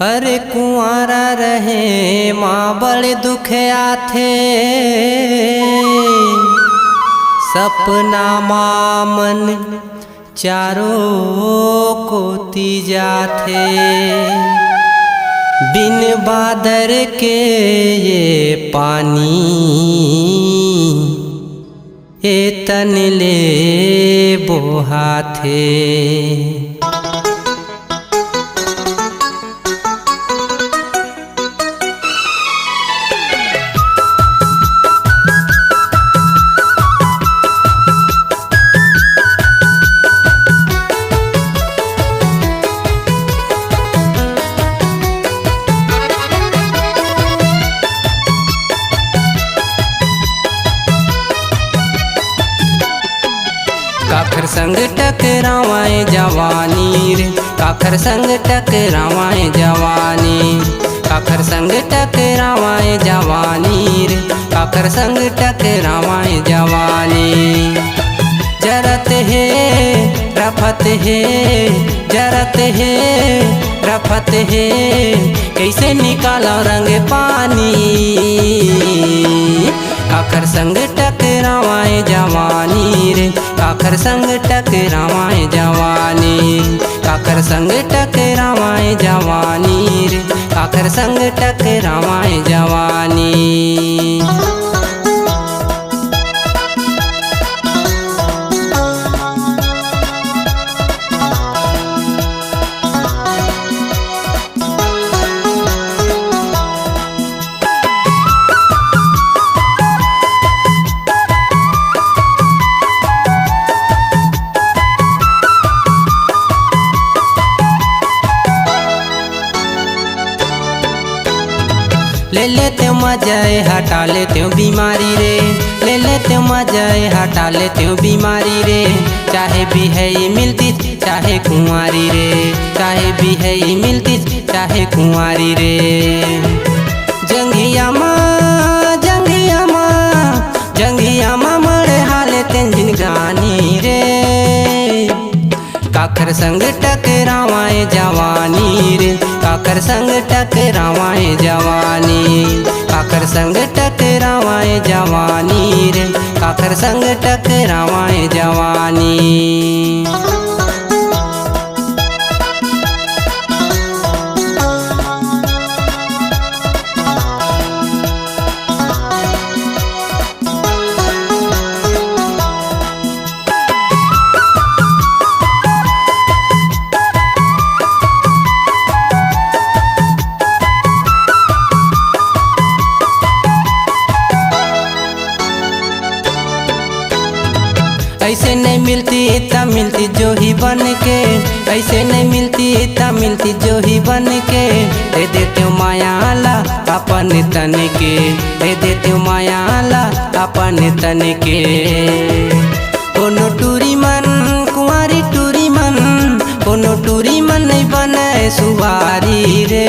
अरे कुंवारा रहे माँ बड़े दुख आथे, सपना मामन चारों कोती जाथे। बिन बादर के ये पानी ए तन ले बोहाथे। काखर संग टकरावाए जवानी रे, काखर संग टकरावाए जवानी, काखर संग टकरावाए जवानी रे, काखर संग टकरावाए जवानी। जरत है रफत है, जरत है रफत है, कैसे निकालो रंग पानी। काखर संग टकरावाए जवानी रे, काखर संग टकरावाए जवानी, काखर संग टकरावाए जवानी रे, काखर संग टकरावाए जवानी। ले लेते मजा हटा लेते हो बीमारी रे, ले लेते मजा हटा लेते हो बीमारी रे। चाहे भी है ये मिलती चाहे कुंवारी रे, चाहे भी है ये मिलती चाहे कुंवारी रे। जंघिया माँ जंघिया माँ जंघिया माँ मरे हाले तेंजिन गानी रे। काखर संग टकरावाए जवानी रे, काखर संग टकरावाए जवानी, काखर संग टकरावाए जवानी रे, काखर संग टकरावाए जवानी। ऐसे नहीं मिलती इतना मिलती जो ही बन के, ऐसे नहीं मिलती इतना मिलती जो ही बन के। दे देते हो मायाला अपन तन के, दे देते हो मायाला अपन तन के। कोनो टूरी मन कुंवारी टूरी मन, कोनो टूरी मन नहीं बने सुवारी रे।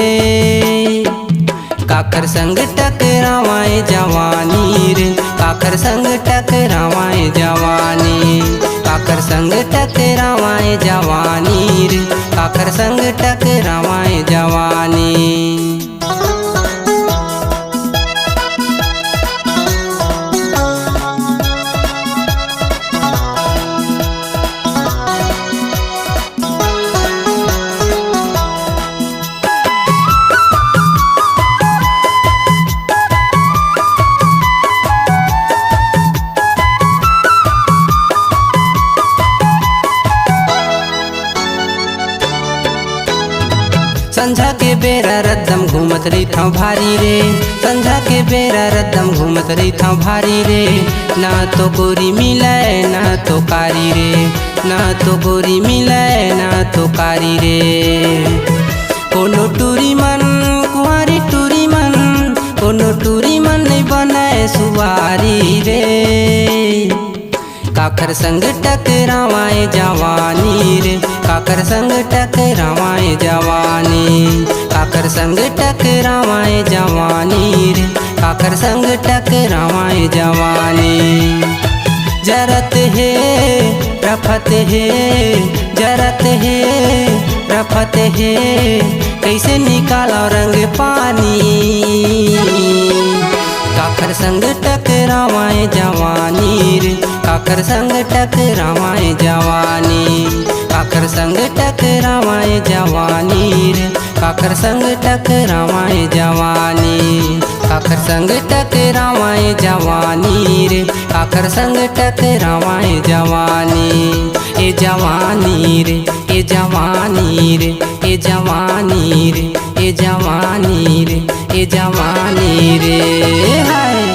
काखर संग टकरावाए जवानी रे, काखर संग टकरावाए जवानी, काखर संग टकरावाए जवानी रे, काखर संग टकरावाए जवानी। संझा के बेरा रद्दम घूमत रही था भारी रे, संझा के बेरा रद्दम घूमत रही था भारी रे। ना तो गोरी मिले ना तो कारी रे, ना तो गोरी मिले ना तो कारी रे। कोनो टूरी मन कुंवारी टूरी मन, कोनो टूरी मन नहीं बने सुवारी रे। काखर संग टकरावाए जवानी रे, काखर संग टकरावाए जवानी, काखर संग टकरावाए जवानी रे, काखर संग टकरावाए जवानी। जरत है रफत है, जरत है रफत है, कैसे निकालो रंग पानी। काकर संग टकरावाए जवानी रे, काकर संग टकरावाए जवानी, काकर संग टकरावाए जवानी रे, काकर संग टकरावाए जवानी, काकर संग टकरावाए जवानी रे, काकर संग टकरावाए जवानी। ए जवानी रे, ए जवानी रे, ए जवानी रे, ए जवानी रे, ए जवानी रे हाय।